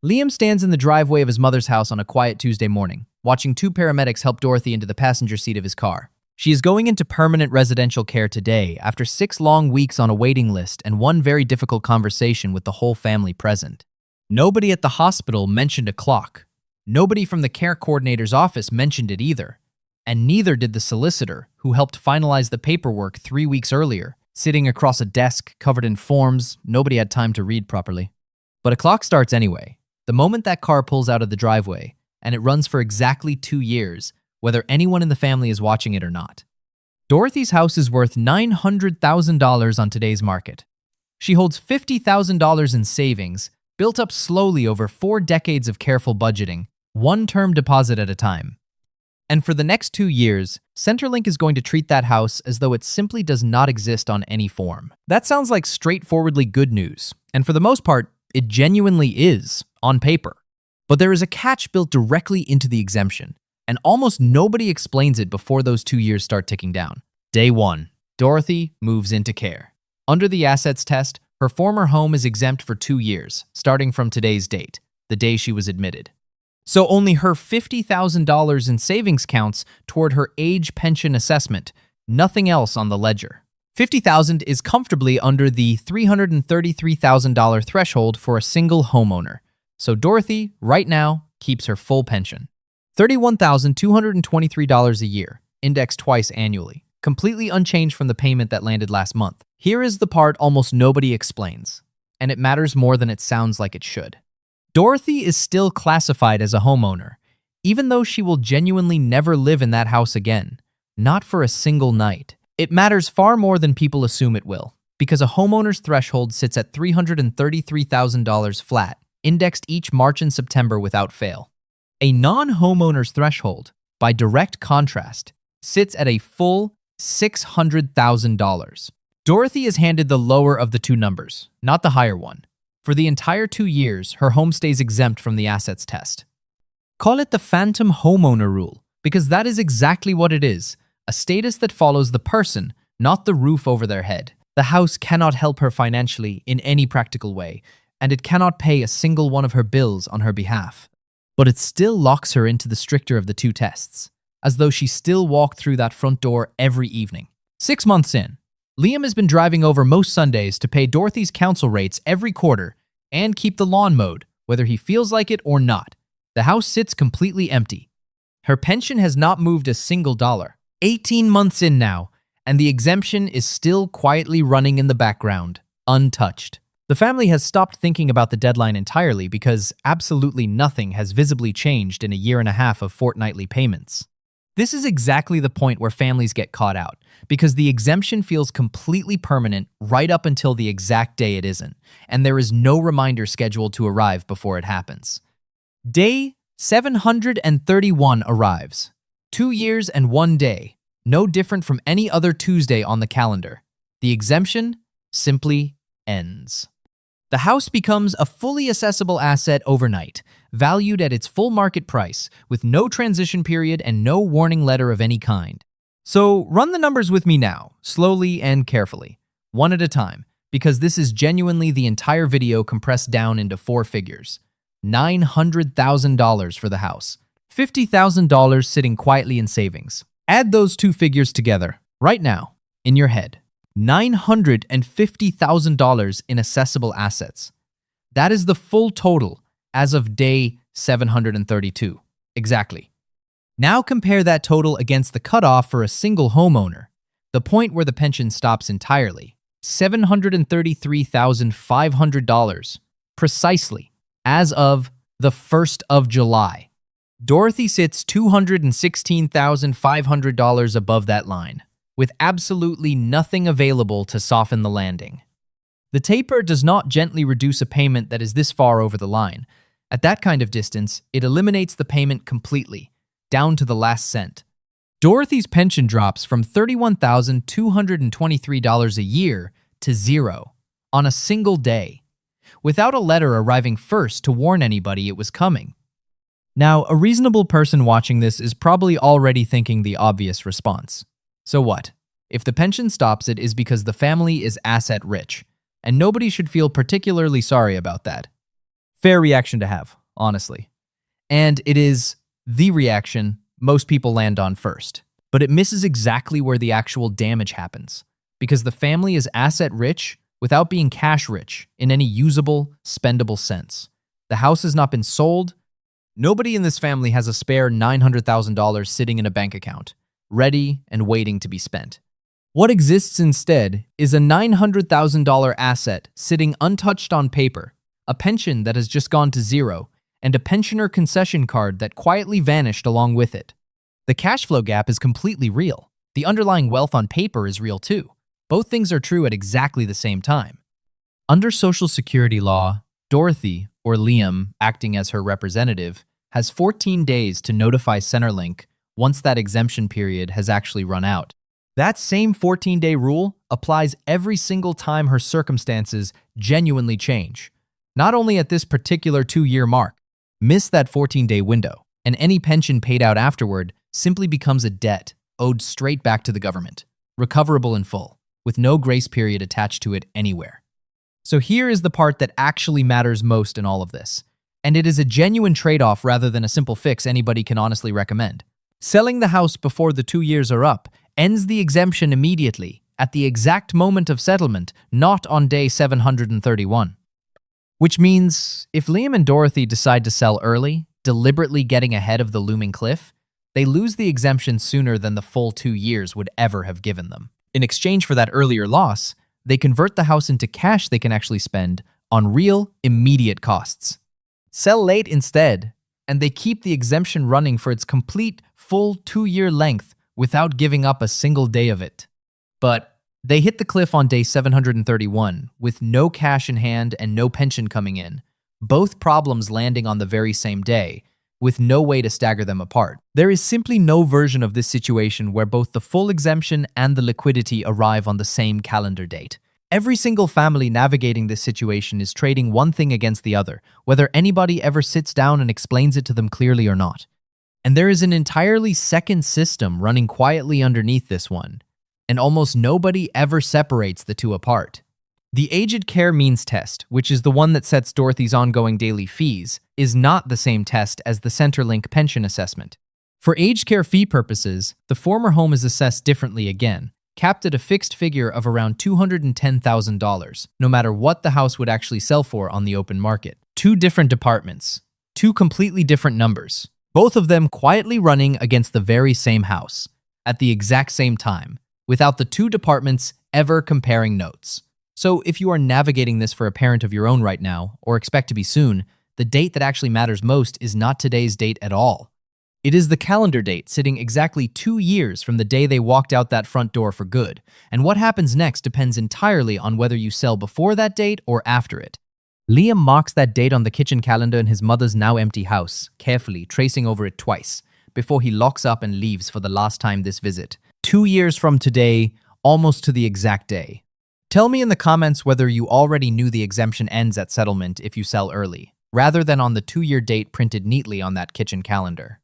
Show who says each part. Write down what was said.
Speaker 1: Liam stands in the driveway of his mother's house on a quiet Tuesday morning, watching two paramedics help Dorothy into the passenger seat of his car. She is going into permanent residential care today after 6 long weeks on a waiting list and one very difficult conversation with the whole family present. Nobody at the hospital mentioned a clock. Nobody from the care coordinator's office mentioned it either. And neither did the solicitor, who helped finalize the paperwork 3 weeks earlier, sitting across a desk covered in forms nobody had time to read properly. But a clock starts anyway, the moment that car pulls out of the driveway, and it runs for exactly 2 years, whether anyone in the family is watching it or not. Dorothy's house is worth $900,000 on today's market. She holds $50,000 in savings, built up slowly over 4 decades of careful budgeting, one term deposit at a time. And for the next 2 years, Centrelink is going to treat that house as though it simply does not exist on any form. That sounds like straightforwardly good news, and for the most part, it genuinely is, on paper. But there is a catch built directly into the exemption, and almost nobody explains it before those 2 years start ticking down. Day 1. Dorothy moves into care. Under the assets test, her former home is exempt for 2 years, starting from today's date, the day she was admitted. So only her $50,000 in savings counts toward her age pension assessment, nothing else on the ledger. $50,000 is comfortably under the $333,000 threshold for a single homeowner. So Dorothy, right now, keeps her full pension. $31,223 a year, indexed twice annually, completely unchanged from the payment that landed last month. Here is the part almost nobody explains, and it matters more than it sounds like it should. Dorothy is still classified as a homeowner, even though she will genuinely never live in that house again, not for a single night. It matters far more than people assume it will, because a homeowner's threshold sits at $333,000 flat, indexed each March and September without fail. A non-homeowner's threshold, by direct contrast, sits at a full $600,000. Dorothy is handed the lower of the two numbers, not the higher one. For the entire 2 years, her home stays exempt from the assets test. Call it the Phantom Homeowner Rule, because that is exactly what it is, a status that follows the person, not the roof over their head. The house cannot help her financially in any practical way, and it cannot pay a single one of her bills on her behalf. But it still locks her into the stricter of the two tests, as though she still walked through that front door every evening. 6 months in, Liam has been driving over most Sundays to pay Dorothy's council rates every quarter and keep the lawn mowed, whether he feels like it or not. The house sits completely empty. Her pension has not moved a single dollar. 18 months in now, and the exemption is still quietly running in the background, untouched. The family has stopped thinking about the deadline entirely because absolutely nothing has visibly changed in a year and a half of fortnightly payments. This is exactly the point where families get caught out, because the exemption feels completely permanent right up until the exact day it isn't, and there is no reminder scheduled to arrive before it happens. Day 731 arrives. 2 years and 1 day, no different from any other Tuesday on the calendar. The exemption simply ends. The house becomes a fully assessable asset overnight, valued at its full market price, with no transition period and no warning letter of any kind. So run the numbers with me now, slowly and carefully, one at a time, because this is genuinely the entire video compressed down into 4 figures. $900,000 for the house. $50,000 sitting quietly in savings. Add those 2 figures together, right now, in your head. $950,000 in assessable assets. That is the full total as of day 732. Exactly. Now compare that total against the cutoff for a single homeowner, the point where the pension stops entirely. $733,500, precisely, as of the 1st of July. Dorothy sits $216,500 above that line, with absolutely nothing available to soften the landing. The taper does not gently reduce a payment that is this far over the line. At that kind of distance, it eliminates the payment completely, down to the last cent. Dorothy's pension drops from $31,223 a year to 0 on a single day, without a letter arriving first to warn anybody it was coming. Now, a reasonable person watching this is probably already thinking the obvious response. So what? If the pension stops, it is because the family is asset rich, and nobody should feel particularly sorry about that. Fair reaction to have, honestly. And it is the reaction most people land on first. But it misses exactly where the actual damage happens, because the family is asset rich without being cash rich in any usable, spendable sense. The house has not been sold. Nobody in this family has a spare $900,000 sitting in a bank account, ready and waiting to be spent. What exists instead is a $900,000 asset sitting untouched on paper, a pension that has just gone to zero, and a Pensioner Concession Card that quietly vanished along with it. The cash flow gap is completely real. The underlying wealth on paper is real too. Both things are true at exactly the same time. Under Social Security law, Dorothy, or Liam, acting as her representative, has 14 days to notify Centrelink once that exemption period has actually run out. That same 14-day rule applies every single time her circumstances genuinely change. Not only at this particular 2-year mark. Miss that 14-day window, and any pension paid out afterward simply becomes a debt owed straight back to the government, recoverable in full, with no grace period attached to it anywhere. So here is the part that actually matters most in all of this, and it is a genuine trade-off rather than a simple fix anybody can honestly recommend. Selling the house before the 2 years are up ends the exemption immediately, at the exact moment of settlement, not on day 731. Which means, if Liam and Dorothy decide to sell early, deliberately getting ahead of the looming cliff, they lose the exemption sooner than the full 2 years would ever have given them. In exchange for that earlier loss, they convert the house into cash they can actually spend on real, immediate costs. Sell late instead, and they keep the exemption running for its complete, full 2-year length without giving up a single day of it. But they hit the cliff on day 731 with no cash in hand and no pension coming in, both problems landing on the very same day, with no way to stagger them apart. There is simply no version of this situation where both the full exemption and the liquidity arrive on the same calendar date. Every single family navigating this situation is trading one thing against the other, whether anybody ever sits down and explains it to them clearly or not. And there is an entirely second system running quietly underneath this one, and almost nobody ever separates the two apart. The aged care means test, which is the one that sets Dorothy's ongoing daily fees, is not the same test as the Centrelink pension assessment. For aged care fee purposes, the former home is assessed differently again, capped at a fixed figure of around $210,000, no matter what the house would actually sell for on the open market. 2 different departments, 2 completely different numbers, both of them quietly running against the very same house, at the exact same time, without the 2 departments ever comparing notes. So if you are navigating this for a parent of your own right now, or expect to be soon, the date that actually matters most is not today's date at all. It is the calendar date sitting exactly 2 years from the day they walked out that front door for good, and what happens next depends entirely on whether you sell before that date or after it. Liam marks that date on the kitchen calendar in his mother's now empty house, carefully tracing over it twice, before he locks up and leaves for the last time this visit. 2 years from today, almost to the exact day. Tell me in the comments whether you already knew the exemption ends at settlement if you sell early, rather than on the 2-year date printed neatly on that kitchen calendar.